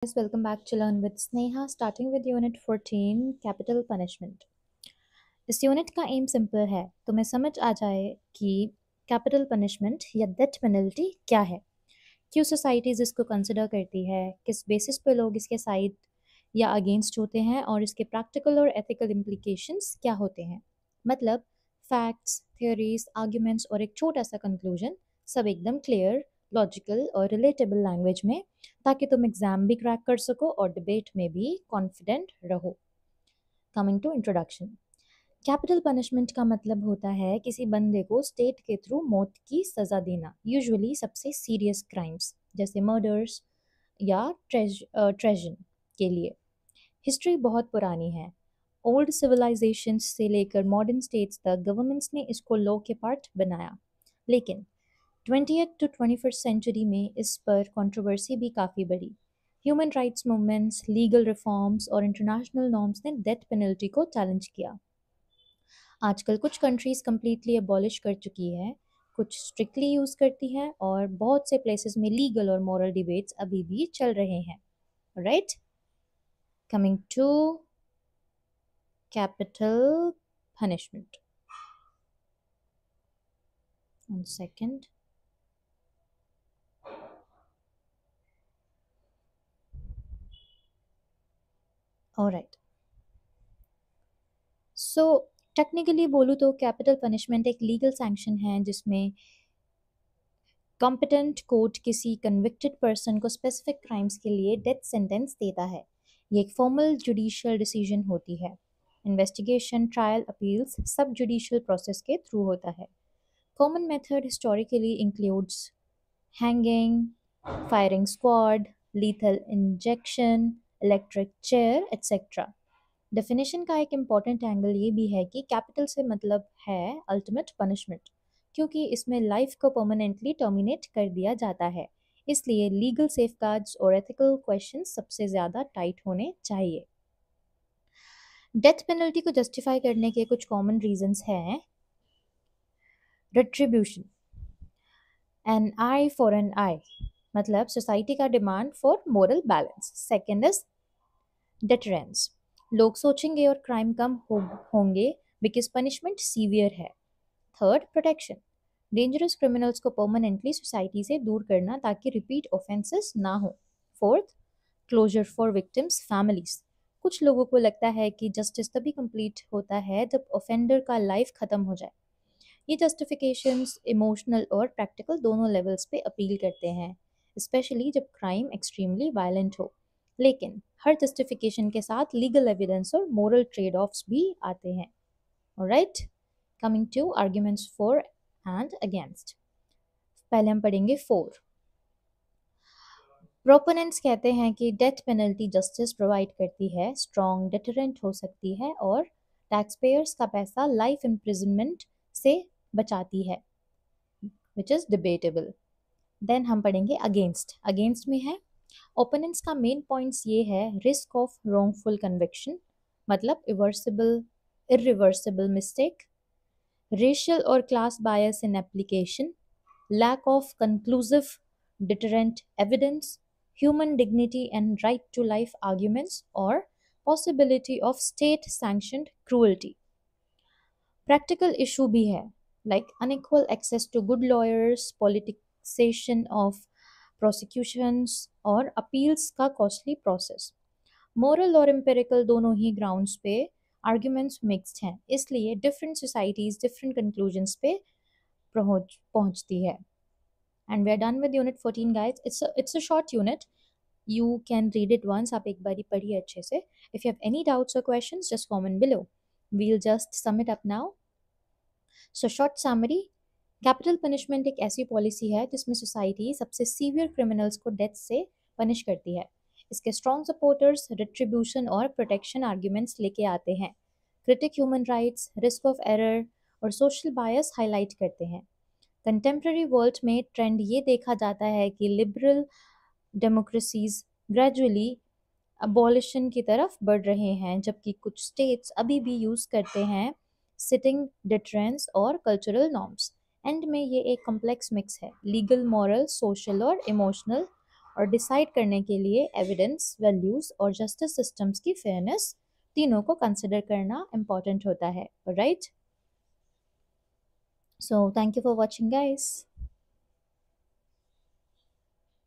Guys, welcome back to Learn with Sneha, starting with Unit 14, Capital Punishment. इस unit का M simple है, तुम्हें समझ आ जाए कि कैपिटल पनिशमेंट या डेथ पेनल्टी क्या है, क्यों सोसाइटीज इसको कंसिडर करती है, किस बेसिस पे लोग इसके साइड या अगेंस्ट होते हैं और इसके प्रैक्टिकल और एथिकल इम्प्लीकेशंस क्या होते हैं। मतलब फैक्ट्स, थ्योरीज, आर्ग्यूमेंट्स और एक छोटा सा कंक्लूजन, सब एकदम क्लियर, लॉजिकल और रिलेटेबल लैंग्वेज में, ताकि तुम एग्जाम भी क्रैक कर सको और डिबेट में भी कॉन्फिडेंट रहो। Coming to introduction. Capital punishment का मतलब होता है किसी बंदे को स्टेट के थ्रू मौत की सज़ा देना, यूजुअली सबसे सीरियस क्राइम्स जैसे मर्डर्स या ट्रेजन के लिए। हिस्ट्री बहुत पुरानी है, ओल्ड सिविलाइजेशन से लेकर मॉडर्न स्टेट्स तक गवर्नमेंट्स ने इसको लॉ के पार्ट बनाया। लेकिन 20th to 21st सेंचुरी में इस पर कंट्रोवर्सी भी काफ़ी बढ़ी। Human rights movements, legal reforms और इंटरनेशनल नॉर्म्स ने डेथ पेनल्टी को चैलेंज किया। आजकल कुछ कंट्रीज कम्प्लीटली अबॉलिश कर चुकी है, कुछ स्ट्रिक्टली यूज़ करती है और बहुत से प्लेसेस में लीगल और मॉरल डिबेट्स अभी भी चल रहे हैं। Right, coming to capital punishment. 1 second. Alright. So technically बोलूँ तो कैपिटल पनिशमेंट एक लीगल सैंक्शन है जिसमें कॉम्पिटेंट कोर्ट किसी कन्विक्टेड पर्सन को स्पेसिफिक क्राइम्स के लिए डेथ सेंटेंस देता है। ये एक फॉर्मल जुडिशियल डिसीजन होती है। इन्वेस्टिगेशन, ट्रायल, अपील्स सब जुडिशियल प्रोसेस के थ्रू होता है। Common method historically includes hanging, firing squad, lethal injection, electric chair etcetera. Definition का एक इम्पॉर्टेंट एंगल ये भी है कि कैपिटल से मतलब है अल्टीमेट पनिशमेंट, क्योंकि इसमें लाइफ को परमानेंटली टर्मिनेट कर दिया जाता है। इसलिए लीगल सेफगार्ड्स और एथिकल क्वेश्चन सबसे ज़्यादा टाइट होने चाहिए। डेथ पेनल्टी को जस्टिफाई करने के कुछ कॉमन रीजंस हैं। Retribution, an eye for an eye, मतलब सोसाइटी का demand for moral balance. Second is deterrence, लोग सोचेंगे और क्राइम कम होंगे बिकॉज पनिशमेंट सीवियर है। थर्ड, प्रोटेक्शन, डेंजरस क्रिमिनल्स को परमानेंटली सोसाइटी से दूर करना ताकि रिपीट ऑफेंसेस ना हो। Fourth, closure for victims families, कुछ लोगों को लगता है कि जस्टिस तभी कंप्लीट होता है जब ऑफेंडर का लाइफ खत्म हो जाए। ये जस्टिफिकेशंस इमोशनल और प्रैक्टिकल दोनों लेवल्स पे अपील करते हैं, स्पेशली जब क्राइम एक्सट्रीमली वायलेंट हो। लेकिन हर जस्टिफिकेशन के साथ लीगल एविडेंस और मोरल ट्रेड ऑफ्स भी आते हैं। Alright, coming to arguments for and against. पहले हम पढ़ेंगे फोर। प्रोपोनेंट्स कहते हैं कि डेथ पेनल्टी जस्टिस प्रोवाइड करती है, स्ट्रॉन्ग डिटरेंट हो सकती है और टैक्स पेयर्स का पैसा लाइफ इम्प्रिजनमेंट से बचाती है, विच इज़ डिबेटेबल। देन हम पढ़ेंगे अगेंस्ट। अगेंस्ट में है ओपोनेंट्स का मेन पॉइंट्स ये है रिस्क ऑफ रॉन्गफुल कन्विक्शन, मतलब इरिवर्सिबल मिस्टेक, रेशियल और class bias in application, lack of conclusive deterrent evidence, human dignity and right to life arguments, or possibility of state sanctioned cruelty. Practical issue भी है, like unequal access to good lawyers, politicization of prosecutions और appeals का costly process. Moral और empirical दोनों ही grounds पे arguments mixed हैं, इसलिए different societies different conclusions पे पहुंचती है। And we are done with unit 14 guys. It's a short unit. You can read it once. आप एक बारी पढ़िए अच्छे से. If you have any doubts or questions, just comment below. We'll just sum it up now. So short summary. Capital punishment एक ऐसी policy है जिसमें सोसाइटी सबसे सीवियर क्रिमिनल्स को डेथ से पनिश करती है। इसके स्ट्रॉन्ग सपोर्टर्स रिट्रीब्यूशन और प्रोटेक्शन आर्ग्यूमेंट्स लेके आते हैं, critic human rights, risk of error और सोशल बायस हाईलाइट करते हैं। कंटेम्प्रेरी वर्ल्ड में ट्रेंड ये देखा जाता है कि लिबरल डेमोक्रेसीज ग्रेजुअली अबॉलिशन की तरफ बढ़ रहे हैं, जबकि कुछ स्टेट्स अभी भी यूज़ करते हैं सिटिंग डिटरेंस और कल्चरल नॉर्म्स। एंड में ये एक कॉम्प्लेक्स मिक्स है, लीगल, मॉरल, सोशल और इमोशनल और डिसाइड करने के लिए एविडेंस, वैल्यूज और जस्टिस सिस्टम्स की फेयरनेस तीनों को कंसिडर करना इम्पॉर्टेंट होता है, right? So thank you for watching guys.